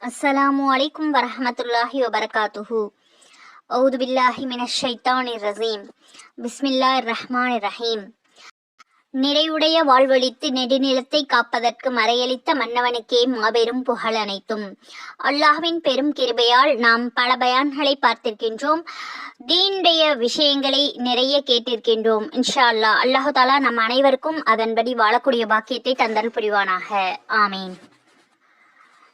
அஸ்ஸலாமு அலைக்கும் வரஹ்மத்துல்லாஹி வபரகாத்துஹு. அவுது பில்லாஹி மினஷ் ஷைத்தானிர் ரஜீம். பிஸ்மில்லாஹிர் ரஹ்மானிர் ரஹீம். நிறைவுடைய வாழ்வழித்து நெடுநிலத்தை காப்பதற்கு மறையளித்த மன்னவனுக்கே மாபெரும் புகழ் அனைத்தும். அல்லாஹ்வின் பெரும் கிருபையால் நாம் பல பயான்களை பார்த்திருக்கின்றோம். தீனுடைய விஷயங்களை நிறைய கேட்டிருக்கின்றோம். இன்ஷா அல்லாஹ் அல்லாஹு தாலா நம் அனைவருக்கும் அதன்படி வாழக்கூடிய பாக்கியத்தை தந்தல் புரிவானாக. ஆமீன்.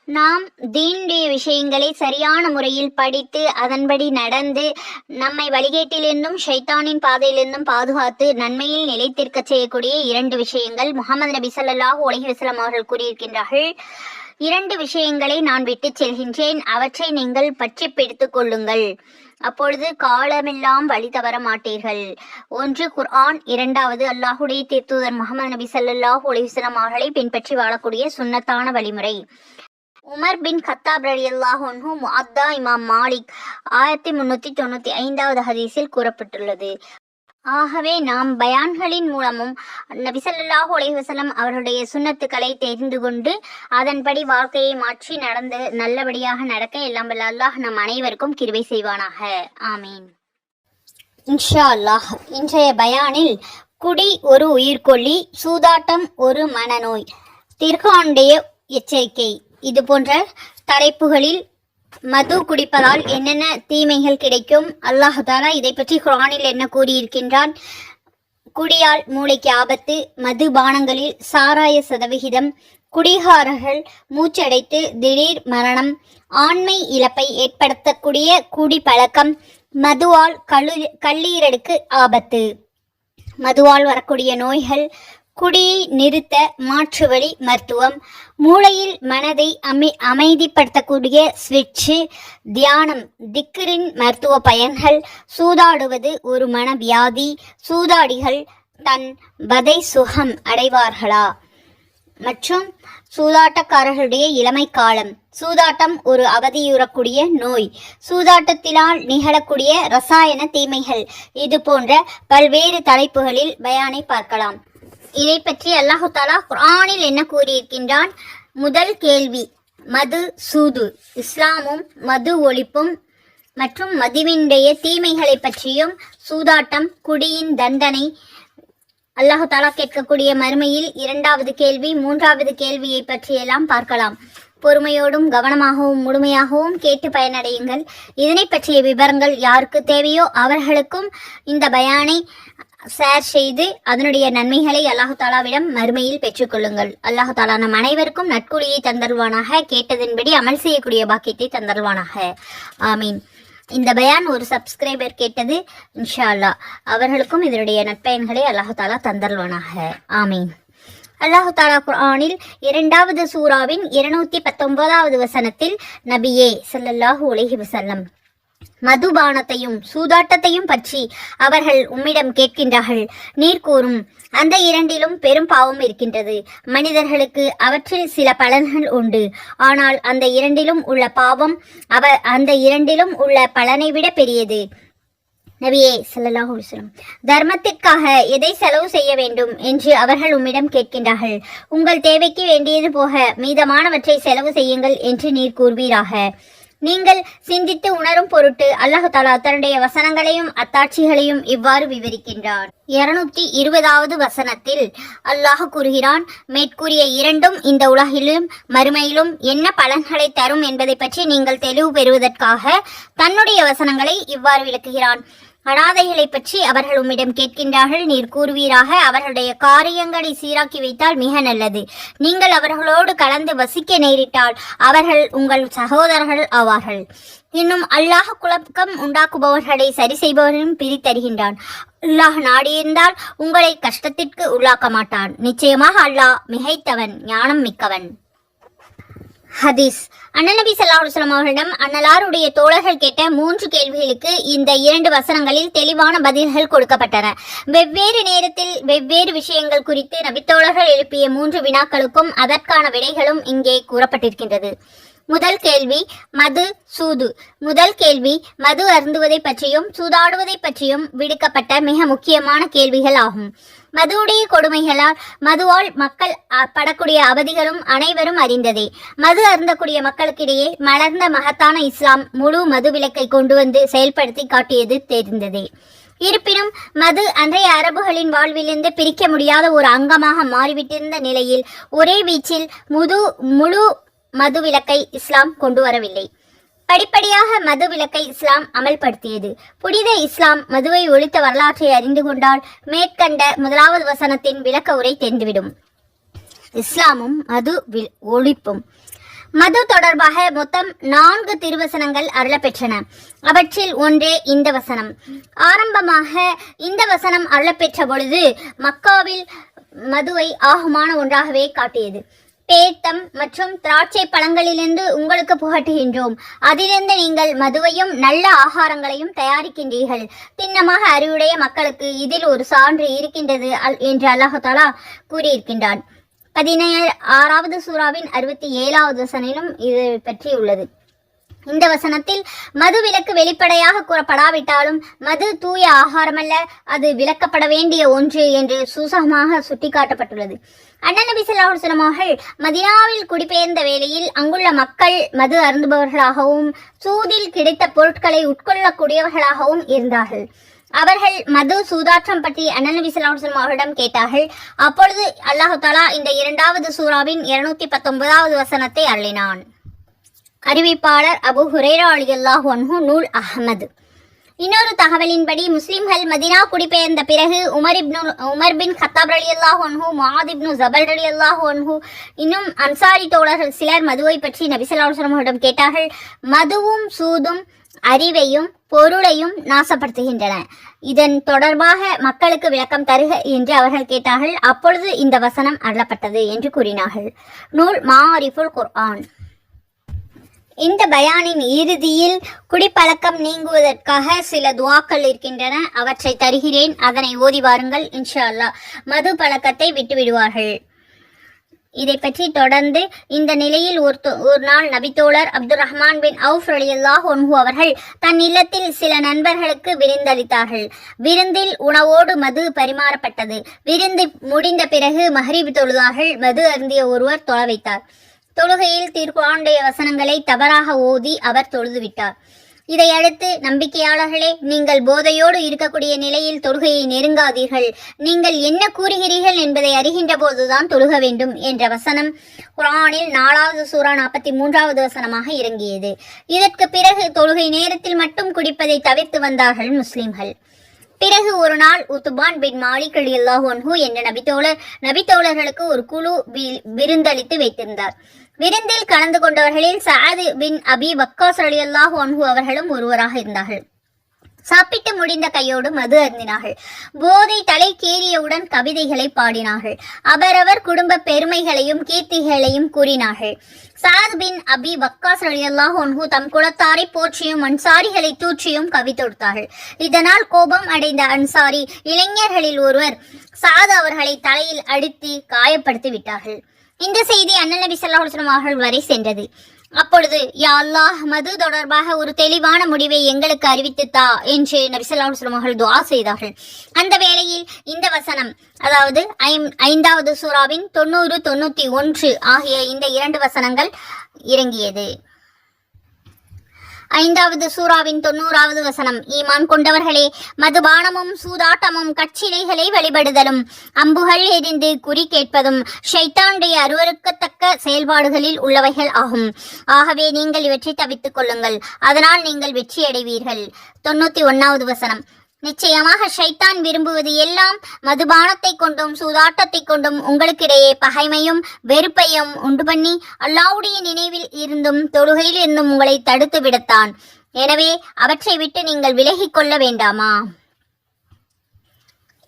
நாம் தீனுடைய விஷயங்களை சரியான முறையில் படித்து அதன்படி நடந்து நம்மை வழிகேட்டிலிருந்தும் ஷைத்தானின் பாதையிலிருந்தும் பாதுகாத்து நன்மையில் நிலைத்திருக்க செய்யக்கூடிய 2 விஷயங்கள் முஹம்மது நபி ஸல்லல்லாஹு அலைஹி வஸல்லம் அவர்கள் கூறியிருக்கின்றார்கள். 2 விஷயங்களை நான் விட்டு செல்கின்றேன், அவற்றை நீங்கள் பற்றி பிடித்துக் கொள்ளுங்கள், அப்பொழுது காலமெல்லாம் வழி தவற மாட்டீர்கள். 1 குர்ஆன், 2வது அல்லாஹுடைய தூதர் முஹம்மது நபி ஸல்லல்லாஹு அலைஹி வஸல்லம் அவர்களை பின்பற்றி வாழக்கூடிய சுன்னத்தான வழிமுறை. உமர் பின் கத்தாப் ரலியல்லாஹு அன்ஹு முஅத்தா இமாம் மாலிக் 1395வது ஹதீஸில் கூறப்பட்டுள்ளது. ஆகவே நாம் பயான்களின் மூலமும் நபி ஸல்லல்லாஹு அலைஹி வஸல்லம் அவர்களுடைய சுன்னத்துக்களை தெரிந்து கொண்டு அதன்படி வாழ்க்கையை மாற்றி நடந்து நல்லபடியாக நடக்க எல்லாம் வல்ல அல்லாஹ் நம் அனைவருக்கும் கிருபை செய்வானாக. ஆமீன். இன்ஷா அல்லாஹ் இன்றைய பயானில் குடி ஒரு உயிர்கொல்லி, சூதாட்டம் ஒரு மனநோய், திருக்குர்ஆனுடைய எச்சரிக்கை, இது போன்ற தலைப்புகளில் மது குடிப்பதால் என்னென்ன தீமைகள் கிடைக்கும், அல்லாஹ் தஆலா இதை பற்றி குர்ஆனில் என்ன கூறியிருக்கின்றான், குடியால் மூளைக்கு ஆபத்து, மது பானங்களில் சாராய சதவிகிதம், குடிகாரர்கள் மூச்சடைத்து திடீர் மரணம், ஆண்மை இழப்பை ஏற்படுத்தக்கூடிய குடி பழக்கம், மதுவால் கல்லீரலுக்கு ஆபத்து, மதுவால் வரக்கூடிய நோய்கள், குடியை நிறுத்த மாற்று வழி மருத்துவம், மூளையில் மனதை அமைதிப்படுத்தக்கூடிய ஸ்விட்சு, தியானம், திக்ரின் மருத்துவ பயன்கள், சூதாடுவது ஒரு மனவியாதி, சூதாடிகள் தன் வதை சுகம் அடைவார்களா, மற்றும் சூதாட்டக்காரர்களுடைய இளமை காலம், சூதாட்டம் ஒரு அவதியுறக்கூடிய நோய், சூதாட்டத்தினால் நிகழக்கூடிய ரசாயன தீமைகள், இது போன்ற பல்வேறு தலைப்புகளில் பயானை பார்க்கலாம். இதை பற்றி அல்லாஹு தஆலா குர்ஆனில் என்ன கூறியிருக்கின்றான்? முதல் கேள்வி, மது சூது, இஸ்லாமும் மது ஒழிப்பும் மற்றும் மதுவினுடைய தீமைகளை பற்றியும், சூதாட்டம் குடியின் தண்டனை அல்லாஹு தஆலா கேட்கக்கூடிய மறுமையில் 2வது கேள்வி, 3வது கேள்வியை பற்றியெல்லாம் பார்க்கலாம். பொறுமையோடும் கவனமாகவும் முழுமையாகவும் கேட்டு பயனடையுங்கள். இதனை பற்றிய விவரங்கள் யாருக்கு தேவையோ அவர்களுக்கும் இந்த பயானை ஷேர் செய்து அதனுடைய நன்மைகளை அல்லாஹு தாலாவிடம் மறுமையில் பெற்றுக்கொள்ளுங்கள். அல்லாஹு தாலா நம் அனைவருக்கும் நற்கூலியை தந்தருவானாக, கேட்டதன்படி அமல் செய்யக்கூடிய பாக்கியத்தை தந்தருவானாக. ஆமீன். இந்த பயான் ஒரு சப்ஸ்கிரைபர் கேட்டது, இன்ஷா அல்லாஹ் அவர்களுக்கும் இதனுடைய நற்பயன்களை அல்லாஹு தாலா தந்தருவானாக. ஆமீன். அல்லாஹு தாலா குர்ஆனில் 2வது சூராவின் 219வது வசனத்தில் நபியே ஸல்லல்லாஹு அலைஹி வஸல்லம், மதுபானத்தையும் சூதாட்டத்தையும் பற்றி அவர்கள் உம்மிடம் கேட்கின்றார்கள், நீர் கூறும், அந்த 2லும் பெரும் பாவம் இருக்கின்றது. மனிதர்களுக்கு அவற்றில் சில பலன்கள் உண்டு, ஆனால் அந்த 2லும் உள்ள பாவம் அந்த 2லும் உள்ள பலனை விட பெரியது. நபியே ஸல்லல்லாஹு அலைஹி வஸல்லம், தர்மத்திற்காக எதை செலவு செய்ய வேண்டும் என்று அவர்கள் உம்மிடம் கேட்கின்றார்கள். உங்கள் தேவைக்கு வேண்டியது போக மீதமானவற்றை செலவு செய்யுங்கள் என்று நீர் கூறுவீராக. நீங்கள் சிந்தித்து உணரும் பொருட்டு அல்லாஹு தஆலா தன்னுடைய வசனங்களையும் அத்தாட்சிகளையும் இவ்வாறு விவரிக்கின்றார். 220வது வசனத்தில் அல்லாஹ் கூறுகிறான், மேற்கூறிய 2ம் இந்த உலகிலும் மறுமையிலும் என்ன பலன்களை தரும் என்பதை பற்றி நீங்கள் தெளிவு பெறுவதற்காக தன்னுடைய வசனங்களை இவ்வாறு விளக்குகிறான். அனாதைகளை பற்றி அவர்கள் உம்மிடம் கேட்கின்றார்கள், நீர் கூறுவீராக, அவர்களுடைய காரியங்களை சீராக்கி வைத்தால் மிக நல்லது. நீங்கள் அவர்களோடு கலந்து வசிக்க நேரிட்டால் அவர்கள் உங்கள் சகோதரர்கள் ஆவார்கள். இன்னும் அல்லாஹ் குழப்பம் உண்டாக்குபவர்களை சரி செய்பவர்களும் பிரித்தருகின்றான். அல்லாஹ் நாடியிருந்தால் உங்களை கஷ்டத்திற்கு உள்ளாக்க மாட்டான். நிச்சயமாக அல்லாஹ் மிகைத்தவன், ஞானம் மிக்கவன். ஹதீஸ். அண்ணல் நபி ஸல்லல்லாஹு அலைஹி வஸல்லம் அவர்களிடம் அன்னலாருடைய தோழர்கள் கேட்ட 3 கேள்விகளுக்கு இந்த 2 வசனங்களில் தெளிவான பதில்கள் கொடுக்கப்பட்டன. வெவ்வேறு நேரத்தில் வெவ்வேறு விஷயங்கள் குறித்து நபித்தோழர்கள் எழுப்பிய 3 வினாக்களுக்கும் அதற்கான விடைகளும் இங்கே கூறப்பட்டிருக்கின்றது. முதல் கேள்வி மது சூது. முதல் கேள்வி மது அருந்துவதை பற்றியும் சூதாடுவதை பற்றியும் விடுக்கப்பட்ட மிக முக்கியமான கேள்விகள் ஆகும். மதுவுடைய கொடுமைகளால் மதுவால் மக்கள் படக்கூடிய அவதிகளும் அனைவரும் அறிந்ததே. மது அருந்தக்கூடிய மக்களுக்கிடையே மலர்ந்த மகத்தான இஸ்லாம் முழு மது விலக்கை கொண்டு வந்து செயல்படுத்தி காட்டியது தெரிந்ததே. இருப்பினும் மது அன்றைய அரபுகளின் வாழ்விலிருந்து பிரிக்க முடியாத ஒரு அங்கமாக மாறிவிட்டிருந்த நிலையில் ஒரே வீச்சில் முழு மது விலக்கை இஸ்லாம் கொண்டு வரவில்லை. படிப்படியாக மது விலக்கை இஸ்லாம் அமல்படுத்தியது. புனித இஸ்லாம் மதுவை ஒழித்த வரலாற்றை அறிந்து கொண்டால் மேற்கண்ட முதலாவது வசனத்தின் விளக்க உரை தெரிந்துவிடும். இஸ்லாமும் மது ஒழிப்பும். மது தொடர்பாக மொத்தம் 4 திருவசனங்கள் அருளப்பெற்றன. அவற்றில் ஒன்றே இந்த வசனம். ஆரம்பமாக இந்த வசனம் அருளப்பெற்ற பொழுது மக்காவில் மதுவை ஆகுமான ஒன்றாகவே காட்டியது. பேத்தம் மற்றும் திராட்சை பழங்களிலிருந்து உங்களுக்கு புகட்டுகின்றோம், அதிலிருந்து நீங்கள் மதுவையும் நல்ல ஆகாரங்களையும் தயாரிக்கின்றீர்கள். திண்ணமாக அறிவுடைய மக்களுக்கு இதில் ஒரு சான்று இருக்கின்றது என்று அல்லாஹ் தஆலா கூறியிருக்கின்றான். 16வது சூராவின் 67வது வசனிலும் இது பற்றி உள்ளது. இந்த வசனத்தில் மது விலக்கு வெளிப்படையாக கூறப்படாவிட்டாலும் மது தூய ஆகாரமல்ல, அது விலக்கப்பட வேண்டிய ஒன்று என்று சூசகமாக சுட்டிக்காட்டப்பட்டுள்ளது. அண்ணன் நபி ஸல்லல்லாஹு அலைஹி வஸல்லம் அவர்கள் மதீனாவில் குடிபெயர்ந்த வேளையில் அங்குள்ள மக்கள் மது அருந்துபவர்களாகவும் சூதில் கிடைத்த பொருட்களை உட்கொள்ளக்கூடியவர்களாகவும் இருந்தார்கள். அவர்கள் மது சூதாற்றம் பற்றி அண்ணன் நபி ஸல்லல்லாஹு அலைஹி வஸல்லம் அவர்களிடம் கேட்டார்கள். அப்பொழுது அல்லாஹ் தஆலா இந்த 2வது சூராவின் 219வது வசனத்தை அருளினான். அறிவிப்பாளர் அபு ஹுரைரா ரலியல்லாஹு அன்ஹு, நூல் அஹ்மது. இன்னொரு தகவலின்படி முஸ்லிம்கள் மதீனா குடிபெயர்ந்த பிறகு உமர் பின் கத்தாப் ரலியல்லாஹு அன்ஹு, முஆத் இப்னு ஜபல் ரலியல்லாஹு அன்ஹு, இன்னும் அன்சாரி தோழர்கள் சிலர் மதுவை பற்றி நபி ஸல்லல்லாஹு அலைஹி வஸல்லம் அவர்களிடம் கேட்டார்கள். மதுவும் சூதும் அறிவையும் பொருளையும் நாசப்படுத்துகின்றன, இதன் தொடர்பாக மக்களுக்கு விளக்கம் தருக என்று அவர்கள் கேட்டார்கள். அப்பொழுது இந்த வசனம் அருளப்பட்டது என்று கூறினார்கள். நூல் மாரிஃபுல் குர்ஆன். இந்த பயானின் இறுதியில் குடிப்பழக்கம் நீங்குவதற்காக சில துஆக்கள் இருக்கின்றன, அவற்றை தருகிறேன், அதனை ஓதி வாருங்கள். இன்ஷா அல்லாஹ் மது பழக்கத்தை விட்டுவிடுவார்கள். இதை பற்றி தொடர்ந்து இந்த நிலையில் ஒரு நாள் நபித்தோழர் அப்துர் ரஹ்மான் பின் அவுஃப் ரலியல்லாஹு அன்ஹு அவர்கள் தன் இல்லத்தில் சில நண்பர்களுக்கு விருந்தளித்தார்கள். விருந்தில் உணவோடு மது பரிமாறப்பட்டது. விருந்து முடிந்த பிறகு மஹ்ரிப் தொழுதார்கள். மது அருந்திய ஒருவர் தொழ வைத்தார். தொழுகையில் திருக்குர்ஆனுடைய வசனங்களை தவறாக ஓதி அவர் தொழுதுவிட்டார். இதையடுத்து, நம்பிக்கையாளர்களே, நீங்கள் போதையோடு இருக்கக்கூடிய நிலையில் தொழுகையை நெருங்காதீர்கள், நீங்கள் என்ன கூறுகிறீர்கள் என்பதை அறிகின்ற போதுதான் தொழுக வேண்டும் என்ற வசனம் குர்ஆனில் 4வது சூரா 43வது வசனமாக இறங்கியது. இதற்கு பிறகு தொழுகை நேரத்தில் மட்டும் குடிப்பதை தவிர்த்து வந்தார்கள் முஸ்லிம்கள். பிறகு ஒரு நாள் உத்பான் பின் மாலிக் ரலியல்லாஹு அன்ஹு என்ற நபித்தோழர்களுக்கு ஒரு குழு விருந்தளித்து வைத்திருந்தார். விருந்தில் கலந்து கொண்டவர்களில் சஅத் பின் அபி வக்காஸ் ரலியல்லாஹு அன்ஹு அவர்களும் ஒருவராக இருந்தார்கள். சாப்பிட்டு முடிந்த கையோடு மது அருந்தினார்கள். போதை தலைக்கேறியவுடன் கவிதைகளை பாடினார்கள். அவரவர் குடும்ப பெருமைகளையும் கீர்த்திகளையும் கூறினார்கள். சஅத் பின் அபி வக்காஸ் ரலியல்லாஹு அன்ஹு தம் குலத்தாரை போற்றியும் அன்சாரிகளை தூற்றியும் கவி தொடுத்தார்கள். இதனால் கோபம் அடைந்த அன்சாரி இளைஞர்களில் ஒருவர் சஅத் அவர்களை தலையில் அடித்து காயப்படுத்தி விட்டார்கள். இந்த செய்தி அண்ணன் நபி ஸல்லல்லாஹு அலைஹி வஸல்லம் அவர்கள் வரை சென்றது. அப்பொழுது, யா அல்லாஹ், மது தொடர்பாக ஒரு தெளிவான முடிவை எங்களுக்கு அறிவித்துத்தா என்று நபி ஸல்லல்லாஹு அலைஹி வஸல்லம் அவர்கள் துஆ செய்தார்கள். அந்த வேளையில் இந்த வசனம், அதாவது 5வது சூராவின் 90, 91 ஆகிய இந்த 2 வசனங்கள் இறங்கியது. 5வது சூராவின் 90வது வசனம், ஈமான் கொண்டவர்களே, மதுபானமும் சூதாட்டமும் கட்சிலைகளை வழிபடுதலும் அம்புகள் எரிந்து குறி கேட்பதும் ஷைத்தானுடைய அருவருக்கத்தக்க செயல்பாடுகளில் உள்ளவைகள் ஆகும். ஆகவே நீங்கள் இவற்றை தவித்துக் கொள்ளுங்கள், அதனால் நீங்கள் வெற்றி அடைவீர்கள். 91வது வசனம், நிச்சயமாக ஷைத்தான் விரும்புவது எல்லாம் மதுபானத்தை கொண்டும் சூதாட்டத்தை கொண்டும் உங்களுக்கிடையே பகைமையும் வெறுப்பையும் உண்டு பண்ணி அல்லாஹ்வுடைய நினைவில் இருந்தும் தொழுகையில் இருந்தும் உங்களை தடுத்து விடத்தான். எனவே அவற்றை விட்டு நீங்கள் விலகிக் கொள்ள வேண்டாமா?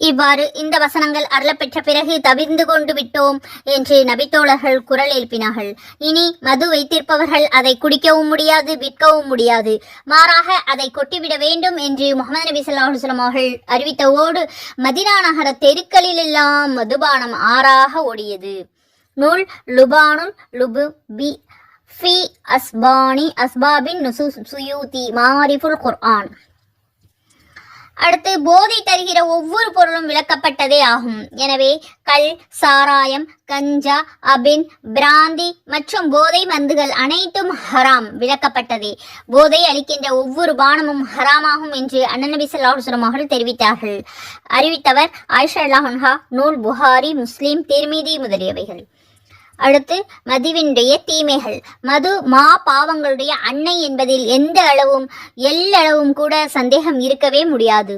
இவ்வாறு இந்த வசனங்கள் அருளப்பெற்ற பிறகு தவிர்ந்து கொண்டு விட்டோம் என்று நபித்தோழர்கள் குரல் எழுப்பினார்கள். இனி மது வைத்திருப்பவர்கள் அதை குடிக்கவும் முடியாது, விற்கவும் முடியாது, மாறாக அதை கொட்டிவிட வேண்டும் என்று முஹம்மது நபி ஸல்லல்லாஹு அலைஹி வஸல்லம் அவர்கள் அறிவித்தவோடு மதீனா நகர தெருக்களிலெல்லாம் மதுபானம் ஆறாக ஓடியது. நூல் லுபானுல் லுபு பி ஃபி அஸ்பாபின் நுசூஸ் சுயூதி மாரிஃபுல் குர்ஆன். அடுத்து, போதை தருகிற ஒவ்வொரு பொருளும் விளக்கப்பட்டதே ஆகும். எனவே கல், சாராயம், கஞ்சா, அபின், பிராந்தி மற்றும் போதை மருந்துகள் அனைத்தும் ஹராம், விளக்கப்பட்டதே. போதை அளிக்கின்ற ஒவ்வொரு பானமும் ஹராமாகும் என்று அண்ணன் நபி ஸல்லல்லாஹு அலைஹி வஸல்லம் அவர்கள் தெரிவித்தார்கள். அறிவித்தவர் ஆயிஷா ரலியல்லாஹு அன்ஹா. நூல் புகாரி, முஸ்லிம், திர்மிதி முதலியவைகள். அடுத்து, மதுவினுடைய தீமைகள். மது பாவங்களுடைய அன்னை என்பதில் எந்த அளவும் எல்லளவும் கூட சந்தேகம் இருக்கவே முடியாது.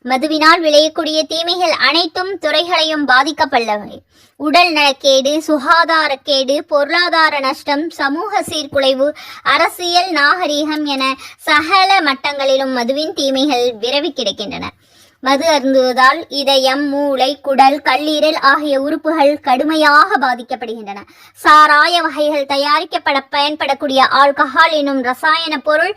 மதுவினால் விளையக்கூடிய தீமைகள் அனைத்தும் துறைகளையும் பாதிக்கப்படவை. உடல் நலக்கேடு, சுகாதாரக்கேடு, பொருளாதார நஷ்டம், சமூக சீர்குலைவு, அரசியல், நாகரீகம் என சகல மட்டங்களிலும் மதுவின் தீமைகள் விரவி கிடக்கின்றன. மது அருந்துவதால் இதயம், மூளை, குடல், கல்லீரல் ஆகிய உறுப்புகள் கடுமையாக பாதிக்கப்படுகின்றன. சாராய வகைகள் பயன்படக்கூடிய ஆல்கஹால் எனும் ரசாயன பொருள்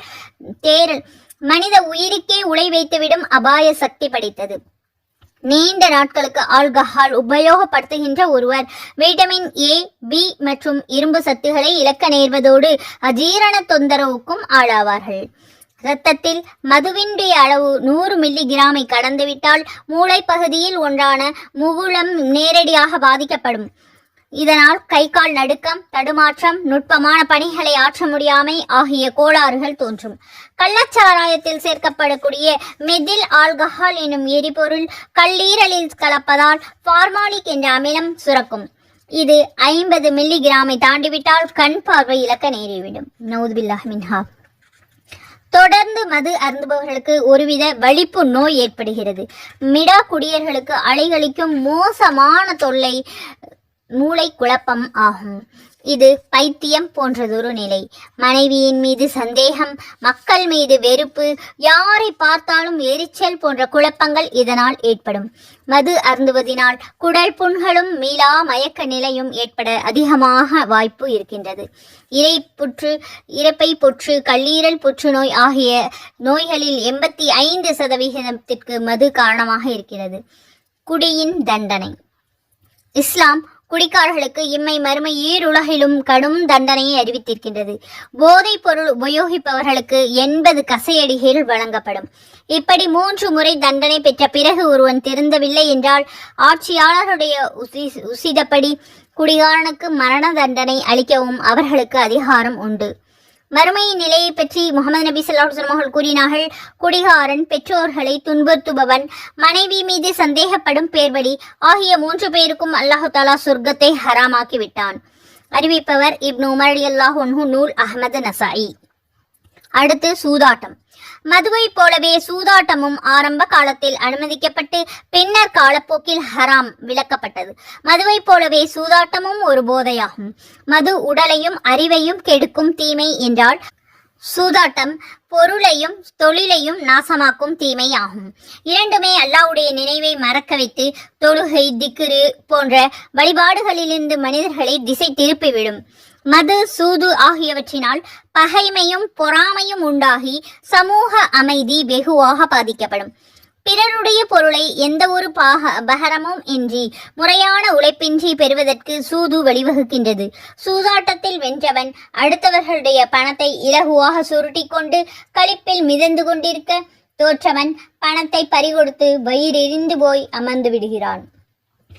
தேரல் மனித உயிருக்கே உலை வைத்துவிடும் அபாய சக்தி படைத்தது. நீண்ட நாட்களுக்கு ஆல்கஹால் உபயோகப்படுத்துகின்ற ஒருவர் விட்டமின் ஏ, பி மற்றும் இரும்பு சத்துக்களை இழக்க நேர்வதோடு அஜீரண தொந்தரவுக்கும் ஆளாவார்கள். இரத்தத்தில் மதுவினுடைய அளவு 100 மில்லிகிராமை கடந்துவிட்டால் மூளை பகுதியில் ஒன்றான முகுளம் நேரடியாக பாதிக்கப்படும். இதனால் கை கால் நடுக்கம், தடுமாற்றம், நுட்பமான பணிகளை ஆற்ற முடியாமை ஆகிய கோளாறுகள் தோன்றும். கள்ளச்சாராயத்தில் சேர்க்கப்படக்கூடிய மெதில் ஆல்கஹால் எனும் எரிபொருள் கல்லீரலில் கலப்பதால் ஃபார்மாலிக் என்ற அமிலம் சுரக்கும். இது 50 மில்லிகிராமை தாண்டிவிட்டால் கண் பார்வை இழக்க நேரிவிடும். நவுதுபில்லாஹ் மின்ஹா. தொடர்ந்து மது அருந்துபவர்களுக்கு ஒருவித வலிப்பு நோய் ஏற்படுகிறது. மிடா குடியர்களுக்கு அலைகளிக்கும் மோசமான தொல்லை மூளை குழப்பம் ஆகும். இது பைத்தியம் போன்றதொரு நிலை. மனைவியின் மீது சந்தேகம், மக்கள் மீது வெறுப்பு, யாரை பார்த்தாலும் எரிச்சல் போன்ற குழப்பங்கள் இதனால் ஏற்படும். மது அருந்துவதினால் குடல் புண்களும் மீளா மயக்க நிலையும் ஏற்பட அதிகமாக வாய்ப்பு இருக்கின்றது. இரைப்பை புற்று, கல்லீரல் புற்றுநோய் ஆகிய நோய்களில் 85% மது காரணமாக இருக்கிறது. குடியின் தண்டனை. இஸ்லாம் குடிக்காரர்களுக்கு இம்மை மறுமை ஈருலகிலும் கடும் தண்டனையை அறிவித்திருக்கின்றது. போதைப் பொருள் உபயோகிப்பவர்களுக்கு 80 கசையடிகள் வழங்கப்படும். இப்படி 3 முறை தண்டனை பெற்ற பிறகு ஒருவன் திருந்தவில்லை என்றால் ஆட்சியாளருடைய உசிதப்படி குடிகாரனுக்கு மரண தண்டனை அளிக்கவும் அவர்களுக்கு அதிகாரம் உண்டு. மறுமையின் நிலையை பற்றி முகமது நபி ஸல்லல்லாஹு அலைஹி வஸல்லம் அவர்கள் கூறினார்கள். குடிகாரன், பெற்றோர்களை துன்புறுத்துபவன், மனைவி மீது சந்தேகப்படும் பேர்வழி ஆகிய 3 பேருக்கும் அல்லாஹு தஆலா சொர்க்கத்தை ஹராமாக்கி விட்டான். அறிவிப்பவர் இப்னு உமர் ரலியல்லாஹு அன்ஹு. நூல் அஹ்மது நசாயி. அடுத்து, சூதாட்டம். மதுவை போலவே சூதாட்டமும் ஆரம்ப காலத்தில் அனுமதிக்கப்பட்டு பின்னர் காலப்போக்கில் ஹராம் விளக்கப்பட்டது. மதுவை போலவே சூதாட்டமும் ஒரு போதையாகும். மது உடலையும் அறிவையும் கெடுக்கும் தீமை என்றால் சூதாட்டம் பொருளையும் தொழிலையும் நாசமாக்கும் தீமை ஆகும். இரண்டுமே அல்லாஹ்வுடைய நினைவை மறக்க வைத்து தொழுகை, திக்ரு போன்ற வழிபாடுகளிலிருந்து மனிதர்களை திசை திருப்பிவிடும். மது, சூது ஆகியவற்றினால் பகைமையும் பொறாமையும் உண்டாகி சமூக அமைதி வெகுவாக பாதிக்கப்படும். பிறருடைய பொருளை எந்த ஒரு பகரமும் இன்றி முறையான உழைப்பின்றி பெறுவதற்கு சூது வழிவகுக்கின்றது. சூதாட்டத்தில் வென்றவன் அடுத்தவர்களுடைய பணத்தை இலகுவாக சுருட்டி கொண்டு களிப்பில் மிதந்து கொண்டிருக்க, தோற்றவன் பணத்தை பறிகொடுத்து வயிறெறிந்து போய் அமர்ந்து விடுகிறான்.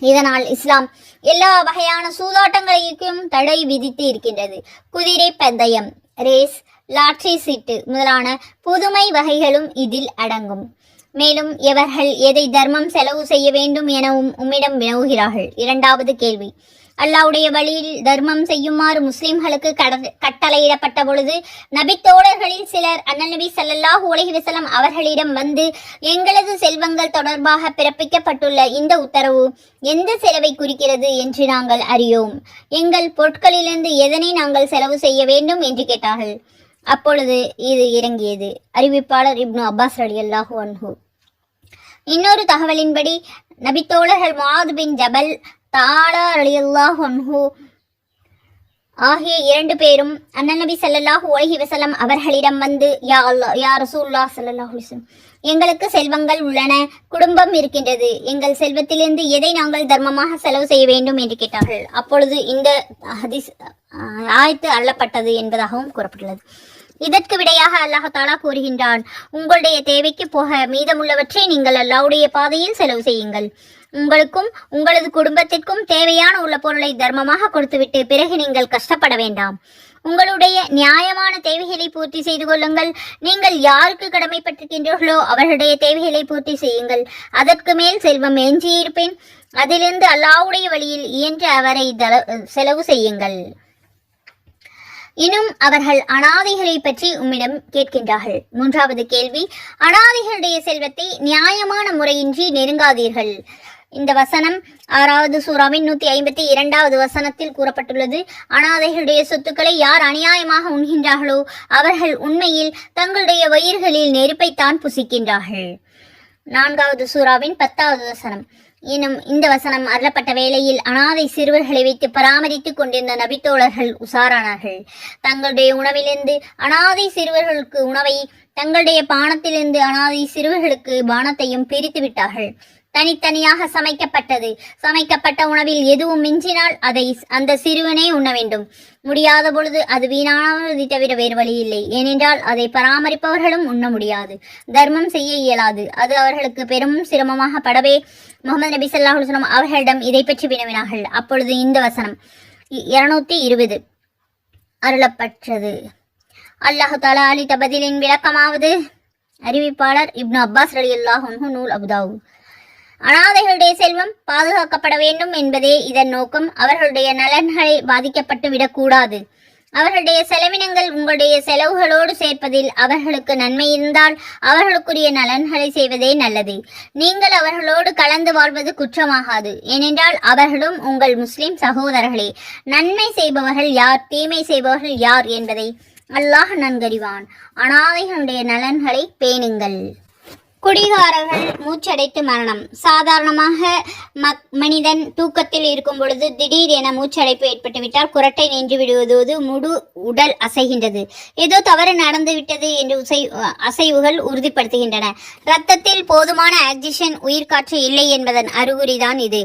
இதனால் இஸ்லாம் எல்லா வகையான சூதாட்டங்களுக்கும் தடை விதித்து இருக்கின்றது. குதிரை பந்தயம், ரேஸ், லாட்டரி சீட்டு முதலான புதுமை வகைகளும் இதில் அடங்கும். மேலும் எவர்கள் எதை தர்மம் செலவு செய்ய வேண்டும் எனவும் உம்மிடம் வினவுகிறார்கள். 2வது கேள்வி. அல்லாஹ்வுடைய வழியில் தர்மம் செய்யுமாறு முஸ்லிம்களுக்கு கட்டளையிடப்பட்ட பொழுது நபித்தோழர்களில் சிலர் அண்ணல் நபி ஸல்லல்லாஹு அலைஹி வஸல்லம் அவர்களிடம் வந்து, எங்களது செல்வங்கள் தொடர்பாக பிறப்பிக்கப்பட்டுள்ள இந்த உத்தரவு எந்த செலவை குறிக்கிறது என்று நாங்கள் அறியோம். எங்கள் பொருட்களிலிருந்து எதனை நாங்கள் செலவு செய்ய வேண்டும் என்று கேட்டார்கள். அப்பொழுது இது இறங்கியது. அறிவிப்பாளர் இப்னு அப்பாஸ் ரலியல்லாஹு அன்ஹு. இன்னொரு தகவலின்படி நபித்தோழர்கள் முஆத் பின் ஜபல், தாலா ரலியல்லாஹு அன்ஹு ஆகிய 2 பேரும் அண்ணன் நபி ஸல்லல்லாஹு அலைஹி வஸல்லம் அவர்களிடம் வந்து, யா அல்லாஹ், யா ரசூலுல்லாஹ் ஸல்லல்லாஹு அலைஹி வஸல்லம், எங்களுக்கு செல்வங்கள் உள்ளன, குடும்பம் இருக்கின்றது, எங்கள் செல்வத்திலிருந்து எதை நாங்கள் தர்மமாக செலவு செய்ய வேண்டும் என்று கேட்டார்கள். அப்பொழுது இந்த ஹதீஸ் ஆயத்து அள்ளப்பட்டது என்பதாகவும் கூறப்பட்டுள்ளது. இதற்கு விடையாக அல்லாஹ் தஆலா கூறுகின்றான், உங்களுடைய தேவைக்கு போக மீதமுள்ளவற்றை நீங்கள் அல்லாஹ்வுடைய பாதையில் செலவு செய்யுங்கள். உங்களுக்கும் உங்களது குடும்பத்திற்கும் தேவையான உள்ள பொருளை தர்மமாக கொடுத்துவிட்டு பிறகு நீங்கள் கஷ்டப்பட வேண்டாம். உங்களுடைய நியாயமான தேவைகளை பூர்த்தி செய்து கொள்ளுங்கள். நீங்கள் யாருக்கு கடமைப்பட்டிருக்கின்றீர்களோ அவர்களுடைய தேவைகளை பூர்த்தி செய்யுங்கள். அதற்கு மேல் செல்வம் எஞ்சியிருப்பேன், அதிலிருந்து அல்லாஹ்வுடைய வழியில் இயன்ற அவரை செலவு செய்யுங்கள். இன்னும் அவர்கள் அனாதைகளை பற்றி உம்மிடம் கேட்கின்றார்கள். 3வது கேள்வி, அனாதைகளுடைய செல்வத்தை நியாயமான முறையின்றி நெருங்காதீர்கள். இந்த வசனம் 6வது சூராவின் 152வது வசனத்தில் கூறப்பட்டுள்ளது. அனாதைகளுடைய சொத்துக்களை யார் அநியாயமாக உண்கின்றார்களோ அவர்கள் உண்மையில் தங்களுடைய வயிறுகளில் நெருப்பைத்தான் புசிக்கின்றார்கள். 4வது சூராவின் 10வது வசனம். இன்னும் இந்த வசனம் அருளப்பட்ட வேளையில் அனாதை சிறுவர்களை வைத்து பராமரித்துக் கொண்டிருந்த நபித்தோழர்கள் உசாரானார்கள். தங்களுடைய உணவிலிருந்து அனாதை சிறுவர்களுக்கு உணவை, தங்களுடைய பானத்திலிருந்து அனாதை சிறுவர்களுக்கு பானத்தையும் பிரித்து விட்டார்கள். தனித்தனியாக சமைக்கப்பட்ட உணவில் எதுவும் மிஞ்சினால் அதை அந்த சிறுவனே உண்ண வேண்டும். முடியாத பொழுது அது வீணானதை தவிர வேறு வழி இல்லை. ஏனென்றால் அதை பராமரிப்பவர்களும் உண்ண முடியாது, தர்மம் செய்ய இயலாது. அது அவர்களுக்கு பெரும் சிரமமாக படவே முகமது நபி ஸல்லல்லாஹு அலைஹி வஸல்லம் அவர்களிடம் இதை பற்றி வினவினார்கள். அப்பொழுது இந்த வசனம் 220 அருளப்பட்டது. அல்லாஹ் தஆலா அளித்த பதிலின் விளக்கமாவது, அறிவிப்பாளர் இப்னு அப்பாஸ் ரலியல்லாஹு அன்ஹு, நூல் அபூதாவூத். அனாதைகளுடைய செல்வம் பாதுகாக்கப்பட வேண்டும் என்பதே இதன் நோக்கம். அவர்களுடைய நலன்களை பாதிக்கப்பட்டு விடக்கூடாது. அவர்களுடைய செலவினங்கள் உங்களுடைய செலவுகளோடு சேர்ப்பதில் அவர்களுக்கு நன்மை இருந்தால் அவர்களுக்குரிய நலன்களை செய்வதே நல்லது. நீங்கள் அவர்களோடு கலந்து வாழ்வது குற்றமாகாது. ஏனென்றால் அவர்களும் உங்கள் முஸ்லிம் சகோதரர்களே. நன்மை செய்பவர்கள் யார், தீமை செய்பவர்கள் யார் என்பதை அல்லாஹ் நன்கறிவான். அனாதைகளுடைய நலன்களை பேணுங்கள். குடிகாரர்கள் மூச்சடைத்து மரணம். சாதாரணமாக மனிதன் தூக்கத்தில் இருக்கும் பொழுது திடீர் என மூச்சடைப்பு ஏற்பட்டுவிட்டால் குரட்டை நின்று விடுவதோடு முழு உடல் அசைகின்றது. ஏதோ தவறு நடந்துவிட்டது என்று அசைவுகள் உறுதிப்படுத்துகின்றன. இரத்தத்தில் போதுமான ஆக்சிஜன், உயிர்காற்று இல்லை என்பதன் அறிகுறிதான் இது.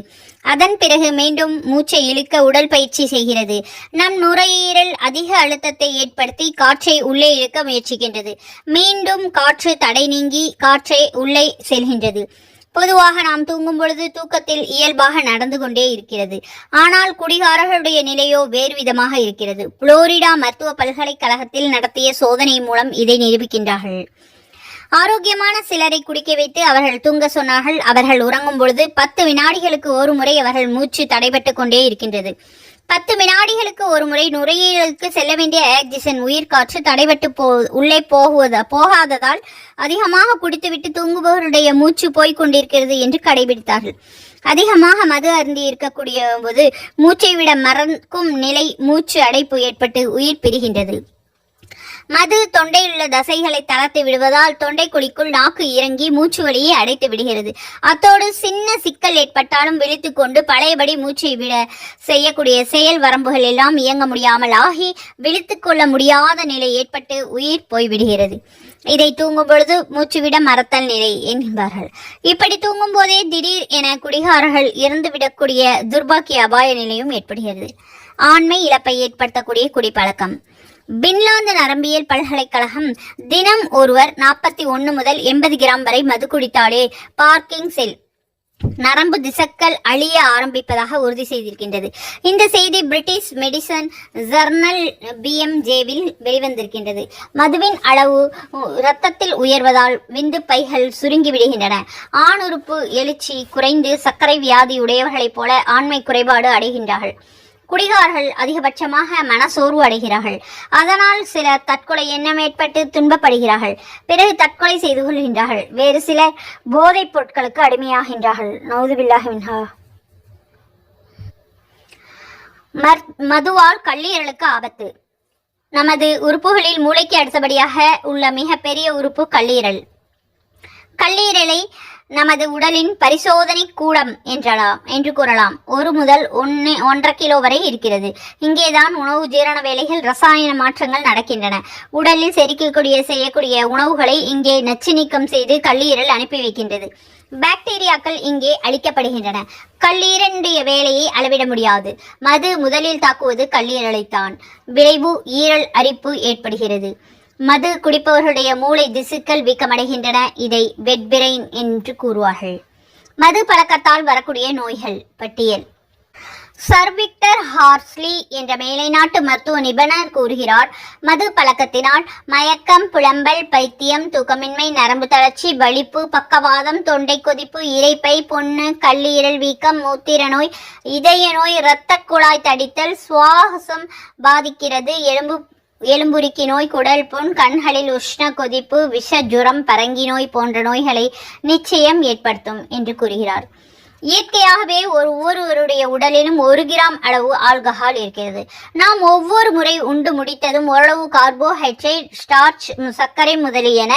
அதன் பிறகு மீண்டும் மூச்சை இழுக்க உடல் பயிற்சி செய்கிறது. நம் நுரையீரல் அதிக அழுத்தத்தை ஏற்படுத்தி காற்றை உள்ளே இழுக்க முயற்சிக்கின்றது. மீண்டும் காற்று தடை நீங்கி காற்றை உள்ளே செல்கின்றது. பொதுவாக நாம் தூங்கும் பொழுது தூக்கத்தில் இயல்பாக நடந்து கொண்டே இருக்கிறது. ஆனால் குடிகாரர்களுடைய நிலையோ வேறு விதமாக இருக்கிறது. புளோரிடா மருத்துவ பல்கலைக்கழகத்தில் நடத்திய சோதனை மூலம் இதை நிரூபிக்கின்றார்கள். ஆரோக்கியமான சிலரை குடிக்க வைத்து அவர்கள் தூங்க சொன்னார்கள். அவர்கள் உறங்கும் பொழுது 10 வினாடிகளுக்கு ஒரு முறை அவர்கள் மூச்சு தடைபட்டு கொண்டே இருக்கின்றது. 10 வினாடிகளுக்கு ஒரு முறை நுரையீரலுக்கு செல்ல வேண்டிய ஆக்சிஜன், உயிர்காற்று தடைபட்டு உள்ளே போகாததால் அதிகமாக குடித்துவிட்டு தூங்குபவருடைய மூச்சு போய்கொண்டிருக்கிறது என்று கடைபிடித்தார்கள். அதிகமாக மது அருந்தி இருக்கக்கூடிய போது மூச்சை விட மறக்கும் நிலை, மூச்சு அடைப்பு ஏற்பட்டு உயிர் பிரிகின்றது. மது தொண்டையுள்ள தசைகளை தளர்த்து விடுவதால் தொண்டைக்குழிக்குள் நாக்கு இறங்கி மூச்சு வழியை அடைத்து விடுகிறது. அத்தோடு சின்ன சிக்கல் ஏற்பட்டாலும் விழித்து கொண்டு பழையபடி மூச்சை விட செய்யக்கூடிய செயல் வரம்புகள் எல்லாம் இயங்க முடியாமல் ஆகி விழித்து கொள்ள முடியாத நிலை ஏற்பட்டு உயிர் போய்விடுகிறது. இதை தூங்கும் பொழுது மூச்சுவிட மறத்தல் நிலை என்கிறார்கள். இப்படி தூங்கும் போதே திடீர் என குடிகாரர்கள் இறந்துவிடக்கூடிய துர்பாக்கிய அபாய நிலையும் ஏற்படுகிறது. ஆண்மை இழப்பை ஏற்படுத்தக்கூடிய குடிப்பழக்கம். பின்லாந்து நரம்பியல் பல்கலைக்கழகம் தினம் ஒருவர் 41 முதல் 80 கிராம் வரை மது குடித்தாலே பார்க்கிங் செல் நரம்பு திசுக்கள் அழிய ஆரம்பிப்பதாக உறுதி செய்திருக்கின்றது. இந்த செய்தி பிரிட்டிஷ் மெடிசன் ஜர்னல் BMJவில் வெளிவந்திருக்கின்றது. மதுவின் அளவு இரத்தத்தில் உயர்வதால் விந்து பைகள் சுருங்கி விடுகின்றன. ஆண் உறுப்பு எழுச்சி குறைந்து சர்க்கரை வியாதி உடையவர்களைப் போல ஆண்மை குறைபாடு அடைகின்றார்கள். குடிகாரர்கள் அதிகபட்சமாக மனசோர்வு அடைகிறார்கள். அதனால் சிலர் தற்கொலை எண்ணம் ஏற்பட்டு துன்பப்படுகிறார்கள். பிறகு தற்கொலை செய்து கொள்கின்றார்கள். வேறு சிலர் போதைப் பொருட்களுக்கு அடிமையாகின்றார்கள். நவுதுபில்லாஹி மின்ஹா. மதுவால் கல்லீரலுக்கு ஆபத்து. நமது உறுப்புகளில் மூளைக்கு அடுத்தபடியாக உள்ள மிக பெரிய உறுப்பு கல்லீரல். கல்லீரலை நமது உடலின் பரிசோதனை கூடம் என்று கூறலாம். 1 முதல் 1.5 கிலோ வரை இருக்கிறது. இங்கேதான் உணவு ஜீரண வேலைகள், ரசாயன மாற்றங்கள் நடக்கின்றன. உடலில் செய்யக்கூடிய உணவுகளை இங்கே நச்சு நீக்கம் செய்து கல்லீரல் அனுப்பி வைக்கின்றது. பாக்டீரியாக்கள் இங்கே அழிக்கப்படுகின்றன. கல்லீரலுடைய வேலையை அளவிட முடியாது. மது முதலில் தாக்குவது கல்லீரலைத்தான். விளைவு ஈரல் அரிப்பு ஏற்படுகிறது. மது குடிப்பவர்களுடைய மூளை திசுக்கள் வீக்கமடைகின்றன. இதை வெட் பிரெயின் என்று கூறுவார்கள். மது பழக்கத்தால் வரக்கூடிய நோய்கள் பட்டியல். சர் விக்டர் ஹார்ஸ்லி என்ற மேலை நாட்டு மருத்துவ நிபுணர் கூறுகிறார், மது பழக்கத்தினால் மயக்கம், புலம்பல், பைத்தியம், தூக்கமின்மை, நரம்பு தளர்ச்சி, வலிப்பு, பக்கவாதம், தொண்டை கொதிப்பு, இரைப்பை புண்ணு, கல்லீரல் வீக்கம், மூத்திர நோய், இதய நோய், இரத்த குழாய் தடித்தல், சுவாசம் பாதிக்கிறது, எலும்புருக்கி நோய், குடல் புண், கண்களில் உஷ்ண கொதிப்பு, விஷ ஜுரம், பரங்கி நோய் போன்ற நோய்களை நிச்சயம் ஏற்படுத்தும் என்று கூறுகிறார். இயற்கையாகவே ஒவ்வொருவருடைய உடலிலும் 1 கிராம் அளவு ஆல்கஹால் இருக்கிறது. நாம் ஒவ்வொரு முறை உண்டு முடித்ததும் ஓரளவு கார்போஹைட்ரேட், ஸ்டார்ச், சர்க்கரை முதலியன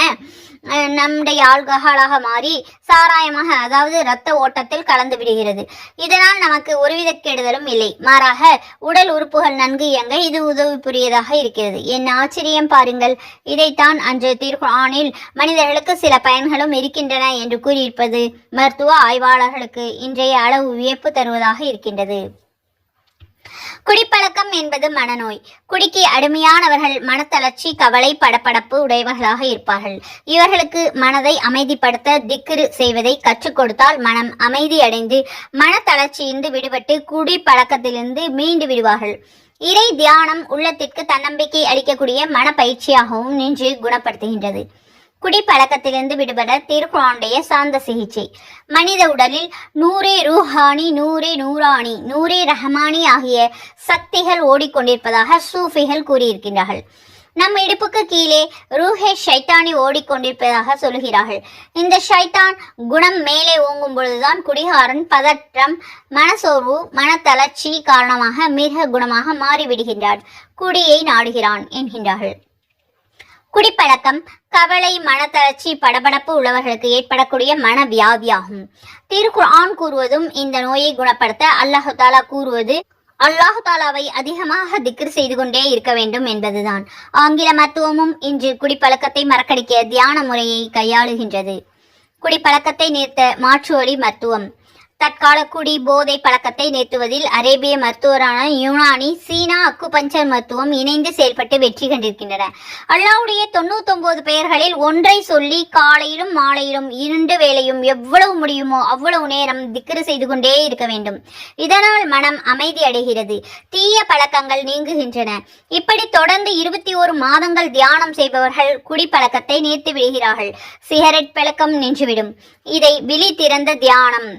நம்முடைய ஆல்கஹாலாக மாறி சாராயமாக, அதாவது இரத்த ஓட்டத்தில் கலந்து விடுகிறது. இதனால் நமக்கு ஒருவித கெடுதலும் இல்லை. மாறாக உடல் உறுப்புகள் நன்கு இயங்க இது உதவி புரியதாக இருக்கிறது. என்ன ஆச்சரியம் பாருங்கள்! இதைத்தான் அன்று திருக்குர்ஆனில் மனிதர்களுக்கு சில பயன்களும் இருக்கின்றன என்று கூறியிருப்பது மருத்துவ ஆய்வாளர்களுக்கு இன்றைய அளவு வியப்பு தருவதாக இருக்கின்றது. குடிப்பழக்கம் என்பது மனநோய். குடிக்கு அடிமையானவர்கள் மனத்தளர்ச்சி, கவலை, படபடப்பு உடையவர்களாக இருப்பார்கள். இவர்களுக்கு மனதை அமைதிப்படுத்த திக்ரு செய்வதை கற்றுக் கொடுத்தால் மனம் அமைதியடைந்து மனத்தளர்ச்சியிலிருந்து விடுபட்டு குடிப்பழக்கத்திலிருந்து மீண்டு விடுவார்கள். இறை தியானம் உள்ளத்திற்கு தன்னம்பிக்கை அளிக்கக்கூடிய மனப்பயிற்சியாகவும் நின்று குணப்படுத்துகின்றது. குடிப்பழக்கத்திலிருந்து விடுபட திருக்குர்ஆனுடைய சாந்த சிகிச்சை. மனித உடலில் நூரே ரூஹானி, நூரே நூரானி, நூரே ரஹமானி ஆகிய சக்திகள் ஓடிக்கொண்டிருப்பதாக சூஃபிகள் கூறியிருக்கின்றார்கள். நம் இடுப்புக்கு கீழே ரூஹே ஷைத்தானி ஓடிக்கொண்டிருப்பதாக சொல்கிறார்கள். இந்த ஷைத்தான் குணம் மேலே ஓங்கும் பொழுதுதான் குடிகாரன் பதற்றம், மனசோர்வு, மனத்தளர்ச்சி காரணமாக மிருக குணமாக மாறிவிடுகின்றான், குடியை நாடுகிறான் என்கின்றார்கள். குடிப்பழக்கம் கவலை, மனத்தளர்ச்சி, படபடப்பு உள்ளவர்களுக்கு ஏற்படக்கூடிய மன வியாதியாகும். திருக்குர்ஆன் கூறுவதும் இந்த நோயை குணப்படுத்த அல்லாஹு தாலா கூறுவது அல்லாஹு தாலாவை அதிகமாக திக்ர் செய்து கொண்டே இருக்க வேண்டும் என்பதுதான். ஆங்கில மருத்துவமும் இன்று குடிப்பழக்கத்தை மறக்கடிக்க தியான முறையை கையாளுகின்றது. குடிப்பழக்கத்தை நிறுத்த மாற்று வழி மருத்துவம். தற்கால குடி போதை பழக்கத்தை நிறுத்துவதில் அரேபிய மருத்துவரான யுனானி, சீனா அக்குபஞ்சர் மருத்துவம் இணைந்து செயல்பட்டு வெற்றி கண்டிருக்கின்றன. அல்லாஹ்வுடைய 99 பெயர்களில் ஒன்றை சொல்லி காலையிலும் மாலையிலும் 2 வேளையும் எவ்வளவு முடியுமோ அவ்வளவு நேரம் திக்ரு செய்து கொண்டே இருக்க வேண்டும். இதனால் மனம் அமைதி அடைகிறது, தீய பழக்கங்கள் நீங்குகின்றன. இப்படி தொடர்ந்து 21 மாதங்கள் தியானம் செய்பவர்கள் குடிப்பழக்கத்தை நிறுத்தி விடுகிறார்கள். சிகரெட் பழக்கம் நின்றுவிடும். இதை விழி திறந்த தியானம்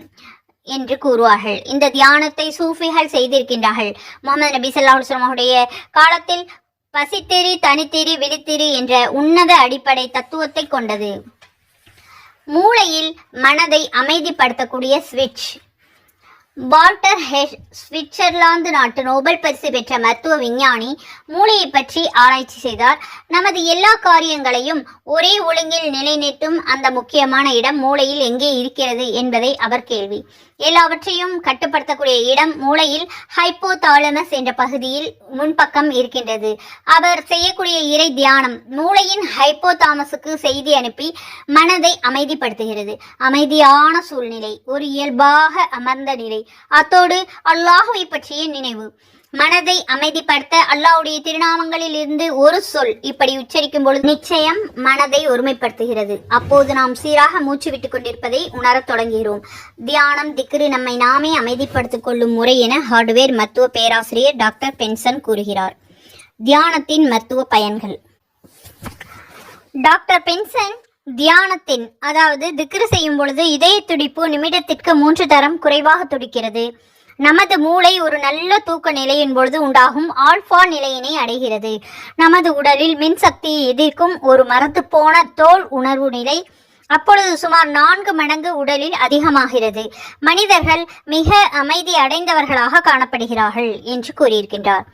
என்று கூறுவார்கள். இந்த தியானத்தை சூஃபிகள் செய்திருக்கின்றார்கள். முகமது நபி ஸல்லல்லாஹு அலைஹி வஸல்லம் காலத்தில் பசித்திரி, தனித்திரி, விழித்திரி என்ற உன்னத அடிப்படை தத்துவத்தை கொண்டது. மூளையில் மனதை அமைதிப்படுத்தக்கூடிய ஸ்விட்ச். வால்டர் ஹெஸ், சுவிட்சர்லாந்து நாட்டு நோபல் பரிசு பெற்ற மருத்துவ விஞ்ஞானி, மூளையை பற்றி ஆராய்ச்சி செய்தார். நமது எல்லா காரியங்களையும் ஒரே ஒழுங்கில் நிலைநிறுத்தும் அந்த முக்கியமான இடம் மூளையில் எங்கே இருக்கிறது என்பதை அவர் கேள்வி. எல்லாவற்றையும் கட்டுப்படுத்தக்கூடிய இடம் மூளையில் ஹைப்போதாலமஸ் என்ற பகுதியில் முன்பக்கம் இருக்கின்றது. அவர் செய்யக்கூடிய இறை தியானம் மூளையின் ஹைப்போதாலமஸுக்கு செய்தி அனுப்பி மனதை அமைதிப்படுத்துகிறது. அமைதியான சூழ்நிலை, ஒரு இயல்பாக அமர்ந்த நிலை, அத்தோடு அல்லாஹ்வை பற்றிய நினைவு. மனதை அமைதிப்படுத்த அல்லாஹ்வுடைய திருநாமங்களில் இருந்து ஒரு சொல் இப்படி உச்சரிக்கும் பொழுது நிச்சயம் மனதை ஒருமைப்படுத்துகிறது. அப்போது நாம் சீராக மூச்சு விட்டுக் கொண்டிருப்பதை உணரத் தொடங்குகிறோம். தியானம், திக்ரு நம்மை நாமே அமைதிப்படுத்திக் கொள்ளும் முறை என ஹார்ட்வேர் மருத்துவ பேராசிரியர் டாக்டர் பென்சன் கூறுகிறார். தியானத்தின் மருத்துவ பயன்கள். டாக்டர் பென்சன் தியானத்தின், அதாவது திக்ரு செய்யும் பொழுது இதய துடிப்பு நிமிடத்திற்கு 3 தரம் குறைவாக துடிக்கிறது. நமது மூளை ஒரு நல்ல தூக்க நிலையின் பொழுது உண்டாகும் ஆல்பா நிலையினை அடைகிறது. நமது உடலில் மின்சக்தியை எதிர்க்கும் ஒரு மரத்து போன தோல் உணர்வு நிலை அப்பொழுது சுமார் 4 மடங்கு உடலில் அதிகமாகிறது. மனிதர்கள் மிக அமைதி அடைந்தவர்களாக காணப்படுகிறார்கள் என்று கூறியிருக்கின்றார்.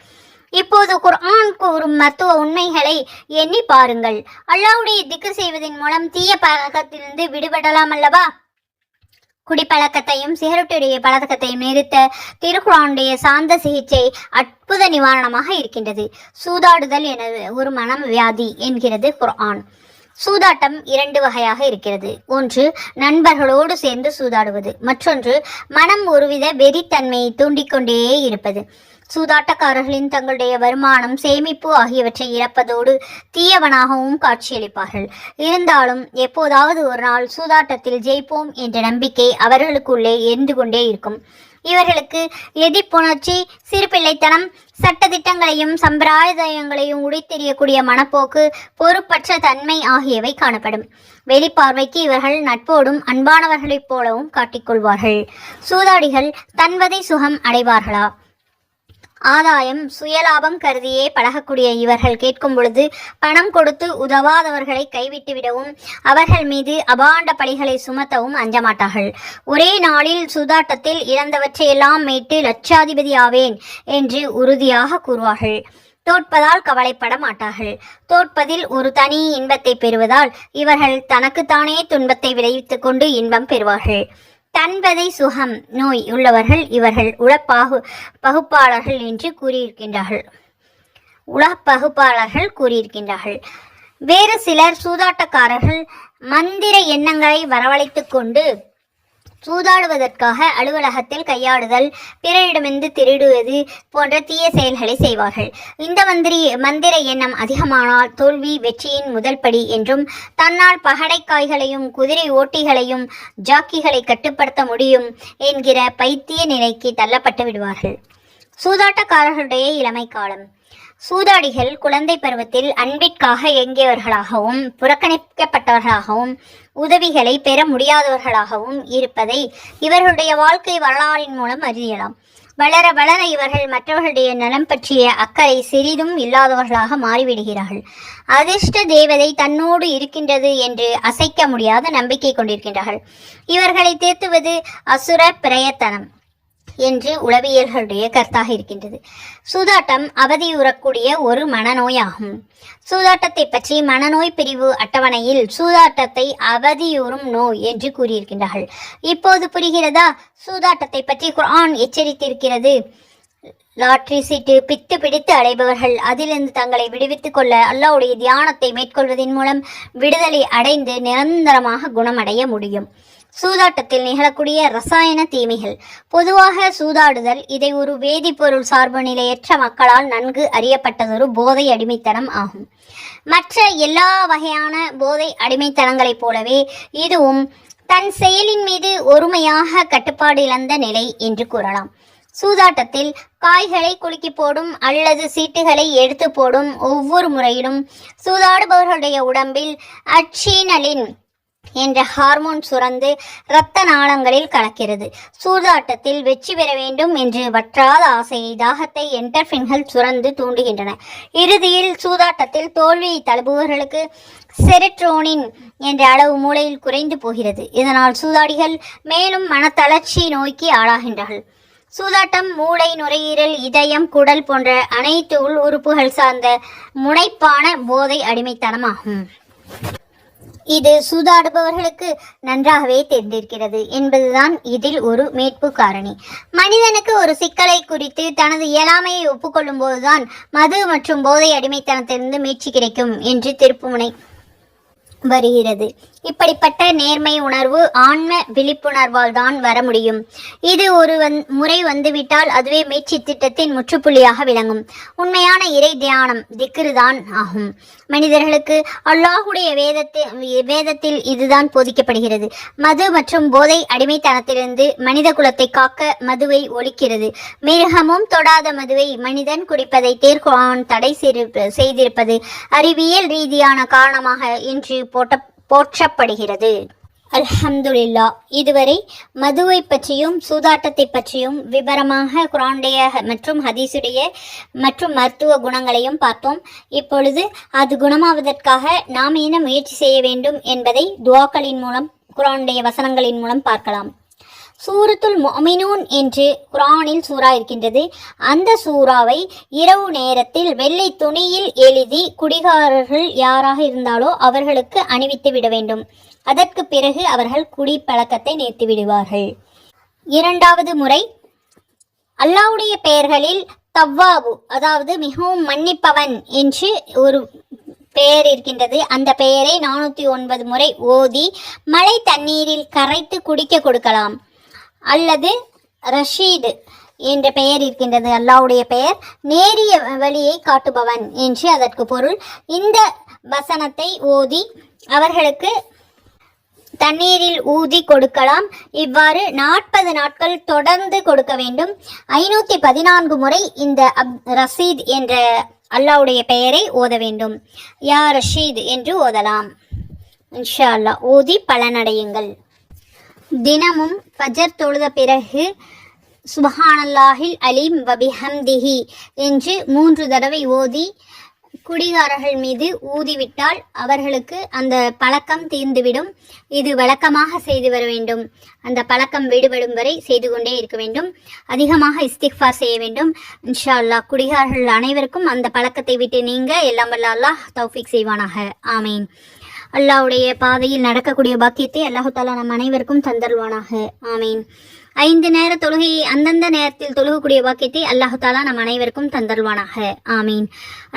இப்போது குர்ஆன் கூறும் மருத்துவ உண்மைகளை எண்ணி பாருங்கள். அல்லாஹ்வுடைய திக்ர் செய்வதன் மூலம் தீய பழக்கத்திலிருந்து விடுபடலாம் அல்லவா? குடிப்பழக்கத்தையும் சிகரெட்டுடைய பழக்கத்தையும் நிறுத்த திருக்குர்ஆனுடைய சாந்த சிகிச்சை அற்புத நிவாரணமாக இருக்கின்றது. சூதாடுதல் என ஒரு மனம் வியாதி என்கிறது குர்ஆன். சூதாட்டம் 2 வகையாக இருக்கிறது. ஒன்று நண்பர்களோடு சேர்ந்து சூதாடுவது, மற்றொன்று மனம் ஒருவித வெறித்தன்மையை தூண்டிக்கொண்டே இருப்பது. சூதாட்டக்காரர்களின் தங்களுடைய வருமானம், சேமிப்பு ஆகியவற்றை இழப்பதோடு தீயவனாகவும் காட்சியளிப்பார்கள். இருந்தாலும் எப்போதாவது ஒரு நாள் சூதாட்டத்தில் ஜெயிப்போம் என்ற நம்பிக்கை அவர்களுக்குள்ளே எரிந்து கொண்டே இருக்கும். இவர்களுக்கு எதிர்ப்புணர்ச்சி, சிறுபிள்ளைத்தனம், சட்டதிட்டங்களையும் சம்பிரதாயங்களையும் உடைத்தெறியக்கூடிய மனப்போக்கு, பொறுப்பற்ற தன்மை ஆகியவை காணப்படும். வெளிப்பார்வைக்கு இவர்கள் நட்போடும் அன்பானவர்களைப் போலவும் காட்டிக்கொள்வார்கள். சூதாடிகள் தன்வதை சுகம் அடைவார்களா? ஆதாயம், சுயலாபம் கருதியே பழகக்கூடிய இவர்கள் கேட்கும் பொழுது பணம் கொடுத்து உதவாதவர்களை கைவிட்டு விடவும் அவர்கள் மீது அபாண்ட பழிகளை சுமத்தவும் அஞ்சமாட்டார்கள். ஒரே நாளில் சூதாட்டத்தில் இழந்தவற்றையெல்லாம் மீட்டு லட்சாதிபதி ஆவேன் என்று உறுதியாக கூறுவார்கள். தோற்பதால் கவலைப்பட மாட்டார்கள். தோற்பதில் ஒரு தனி இன்பத்தை பெறுவதால் இவர்கள் தனக்குத்தானே துன்பத்தை விளைவித்துக் கொண்டு இன்பம் பெறுவார்கள். தன்வதை சுகம் நோய் உள்ளவர்கள் இவர்கள் பகுப்பாளர்கள் என்று கூறியிருக்கின்றார்கள். வேறு சிலர் சூதாட்டக்காரர்கள் மந்திர எண்ணங்களை வரவழைத்துக் கொண்டு சூதாடுவதற்காக அலுவலகத்தில் கையாடுதல், பிறரிடமிருந்து திருடுவது போன்ற தீய செயல்களை செய்வார்கள். இந்த மந்திர எண்ணம் அதிகமானால் தோல்வி வெற்றியின் முதல் படி என்றும், தன்னால் பகடைக்காய்களையும் குதிரை ஓட்டிகளையும் ஜாக்கிகளை கட்டுப்படுத்த முடியும் என்கிற பைத்திய நிலைக்கு தள்ளப்பட்டு விடுவார்கள். சூதாட்டக்காரர்களுடைய இளமை காலம். சூதாடிகள் குழந்தை பருவத்தில் அன்பிற்காக ஏங்கியவர்களாகவும் புறக்கணிக்கப்பட்டவர்களாகவும் உதவிகளை பெற முடியாதவர்களாகவும் இருப்பதை இவர்களுடைய வாழ்க்கை வரலாறின் மூலம் அறியலாம். வளர வளர இவர்கள் மற்றவர்களுடைய நலம் பற்றிய அக்கறை சிறிதும் இல்லாதவர்களாக மாறிவிடுகிறார்கள். அதிர்ஷ்ட தேவதை தன்னோடு இருக்கின்றது என்று அசைக்க முடியாத நம்பிக்கை கொண்டிருக்கின்றார்கள். இவர்களை தேத்துவது அசுர பிரயத்தனம் என்று உளவியல்களுடைய கருத்தாக இருக்கின்றது. சூதாட்டம் அவதியுறக்கூடிய ஒரு மனநோயாகும். சூதாட்டத்தை பற்றி மனநோய் பிரிவு அட்டவணையில் சூதாட்டத்தை அவதியுறும் நோய் என்று கூறியிருக்கின்றார்கள். இப்போது புரிகிறதா? சூதாட்டத்தை பற்றி குர்ஆன் எச்சரித்திருக்கிறது. லாட்டரி சீட்டு பித்து பிடித்து அடைபவர்கள் அதிலிருந்து தங்களை விடுவித்துக் கொள்ள அல்லாஹ்வுடைய தியானத்தை மேற்கொள்வதன் மூலம் விடுதலை அடைந்து நிரந்தரமாக குணமடைய முடியும். சூதாட்டத்தில் நிகழக்கூடிய ரசாயன தீமைகள். பொதுவாக சூதாடுதல் இதை ஒரு வேதிப்பொருள் சார்பு நிலையற்ற மக்களால் நன்கு அறியப்பட்டதொரு போதை அடிமைத்தனம் ஆகும். மற்ற எல்லா வகையான போதை அடிமைத்தனங்களைப் போலவே இதுவும் தன் செயலின் மீது ஒருமையாக கட்டுப்பாடு இழந்த நிலை என்று கூறலாம். சூதாட்டத்தில் காய்களை குலுக்கி போடும் அல்லது சீட்டுகளை எடுத்து போடும் ஒவ்வொரு முறையிலும் சூதாடுபவர்களுடைய உடம்பில் அட்ரினலின் என்ற ஹார்மோன் சுரந்து இரத்த நாளங்களில் கலக்கிறது. சூதாட்டத்தில் வெற்றி பெற வேண்டும் என்று வற்றாத ஆசையை, தாகத்தை என்டர்பின்கள் சுரந்து தூண்டுகின்றன. இறுதியில் சூதாட்டத்தில் தோல்வியை தழுவுபவர்களுக்கு செரோட்டோனின் என்ற அளவு மூளையில் குறைந்து போகிறது. இதனால் சூதாடிகள் மேலும் மனத்தளர்ச்சி நோய்க்கு ஆளாகின்றார்கள். சூதாட்டம் மூளை, நுரையீரல், இதயம், குடல் போன்ற அனைத்து உள் உறுப்புகள் சார்ந்த முனைப்பான போதை அடிமைத்தனமாகும். இது சூதாடுபவர்களுக்கு நன்றாகவே தெரிந்திருக்கிறது என்பதுதான் இதில் ஒரு மீட்பு காரணி. மனிதனுக்கு ஒரு சிக்கலை குறித்து தனது இயலாமையை ஒப்புக்கொள்ளும் போதுதான் மது மற்றும் போதை அடிமைத்தனத்திலிருந்து மீட்சி கிடைக்கும் என்று திருப்புமுனை வருகிறது. இப்படிப்பட்ட நேர்மை உணர்வு ஆன்ம விழிப்புணர்வால் தான் வர முடியும். இது ஒரு முறை வந்துவிட்டால் அதுவே மீட்சி திட்டத்தின் முற்றுப்புள்ளியாக விளங்கும். உண்மையான இறை தியானம் திக்ரு தான் ஆகும். மனிதர்களுக்கு அல்லாஹுடைய வேதத்தில் இதுதான் போதிக்கப்படுகிறது. மது மற்றும் போதை அடிமைத்தனத்திலிருந்து மனித குலத்தை காக்க மதுவை ஒழிக்கிறது. மிருகமும் தொடாத மதுவை மனிதன் குடிப்பதை திருக்குர்ஆன் தடை செய்திருப்பது அறிவியல் ரீதியான காரணமாக இன்று போற்றப்படுகிறது. அல்ஹம்துலில்லாஹ். இதுவரை மதுவை பற்றியும் சூதாட்டத்தை பற்றியும் விபரமாக குர்ஆனுடைய மற்றும் ஹதீஸுடைய மற்றும் மருத்துவ குணங்களையும் பார்த்தோம். இப்பொழுது அது குணமாவதற்காக நாம் என்ன முயற்சி செய்ய வேண்டும் என்பதை துஆக்களின் மூலம், குர்ஆனுடைய வசனங்களின் மூலம் பார்க்கலாம். சூரத்துல் முஃமினூன் என்று குர்ஆனில் சூரா இருக்கின்றது. அந்த சூறாவை இரவு நேரத்தில் வெள்ளை துணியில் எழுதி குடிகாரர்கள் யாராக இருந்தாலோ அவர்களுக்கு அணிவித்து விட வேண்டும். அதற்கு பிறகு அவர்கள் குடி பழக்கத்தை நிறுத்தி விடுவார்கள். இரண்டாவது முறை, அல்லாஹ்வுடைய பெயர்களில் தவ்வாபு, அதாவது மிகவும் மன்னிப்பவன் என்று ஒரு பெயர் இருக்கின்றது. அந்த பெயரை 409 முறை ஓதி மழை தண்ணீரில் கரைத்து குடிக்க கொடுக்கலாம். அல்லது ரஷீது என்ற பெயர் இருக்கின்றது. அல்லாஹ்வுடைய பெயர் நேரிய வழியை காட்டுபவன் என்று அதற்கு பொருள். இந்த வசனத்தை ஓதி அவர்களுக்கு தண்ணீரில் ஊதி கொடுக்கலாம். இவ்வாறு 40 நாட்கள் தொடர்ந்து கொடுக்க வேண்டும். 514 முறை இந்த ரஷீத் என்ற அல்லாஹ்வுடைய பெயரை ஓத வேண்டும். யா ரஷீத் என்று ஓதலாம். இன்ஷா அல்லாஹ் ஓதி பலனடையுங்கள். தினமும் ஃபஜர் தொழுத பிறகு சுப்ஹானல்லாஹில் அலீம் வபிஹம்திஹி என்று 3 தடவை ஓதி குடிகாரர்கள் மீது ஊதிவிட்டால் அவர்களுக்கு அந்த பழக்கம் தீர்ந்துவிடும். இது வழக்கமாக செய்து வர வேண்டும். அந்த பழக்கம் விடுபடும் வரை செய்து கொண்டே இருக்க வேண்டும். அதிகமாக இஸ்திக்ஃபார் செய்ய வேண்டும். இன்ஷா அல்லாஹ் குடிகாரர்கள் அனைவருக்கும் அந்த பழக்கத்தை விட்டு நீங்க எல்லாம் வல்ல அல்லாஹ் தௌஃபீக் செய்வானாக. ஆமீன். அல்லாஹ்வுடைய பாதையில் நடக்கக்கூடிய பாக்கியத்தை அல்லாஹு தாலா நம் அனைவருக்கும் தந்தருவானாக. ஆமீன். 5 நேர தொழுகையை அந்தந்த நேரத்தில் தொழுகக்கூடிய பாக்கியத்தை அல்லாஹு தாலா நம் அனைவருக்கும் தந்தருவானாக. ஆமீன்.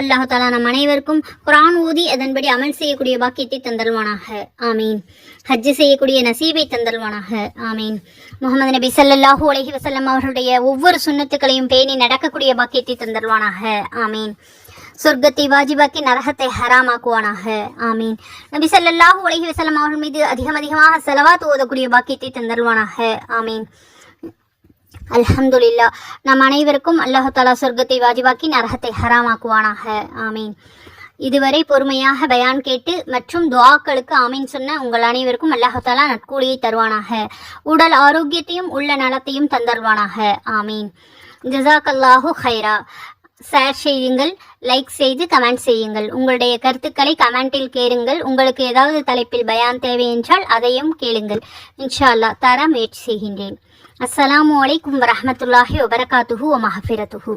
அல்லாஹு தாலா நம் அனைவருக்கும் குர்ஆன் ஓதி அதன்படி அமல் செய்யக்கூடிய பாக்கியத்தை தந்தருவானாக. ஆமீன். ஹஜ் செய்யக்கூடிய நசீபை தந்தருவானாக. ஆமீன். முஹம்மது நபி ஸல்லல்லாஹு அலைஹி வஸல்லம் அவர்களுடைய ஒவ்வொரு சுன்னத்துக்களையும் பேணி நடக்கக்கூடிய பாக்கியத்தை தந்தருவானாக. ஆமீன். சொர்க்கத்தை வாஜிபாக்கி நரகத்தை ஹராமாக்குவானாக. ஆமீன். நபி ஸல்லல்லாஹு அலைஹி வஸல்லம் அவர்கள் மீது அதிகமாக ஸலவாத் ஓதக்கூடிய பாக்கியத்தை தந்தருவானாக. ஆமீன். அல்ஹம்துலில்லாஹ். நம் அனைவருக்கும் அல்லாஹ் தஆலா சொர்க்கத்தை வாஜிபாக்கி நரகத்தை ஹராமாக்குவானாக. ஆமீன். இதுவரை பொறுமையாக பயான் கேட்டு மற்றும் துஆக்களுக்கு ஆமீன் சொன்ன உங்கள் அனைவருக்கும் அல்லாஹ் தஆலா நற்கூலியை தருவானாக. உடல் ஆரோக்கியத்தையும் உள்ள நலத்தையும் தந்தருவானாக. ஆமீன். ஜஸாக்கல்லாஹு ஹைரா. ஷேர் செய்யுங்கள், லைக் செய்து கமெண்ட் செய்யுங்கள். உங்களுடைய கருத்துக்களை கமெண்டில் கேளுங்கள். உங்களுக்கு ஏதாவது தலைப்பில் பயான் தேவை என்றால் அதையும் கேளுங்கள். இன்ஷா அல்லாஹ் தர முயற்சி செய்கின்றேன். அஸ்ஸலாமு அலைக்கும் வரஹ்மத்துல்லாஹி வபரகாத்துஹு வ மஹ்ஃபிரத்துஹு.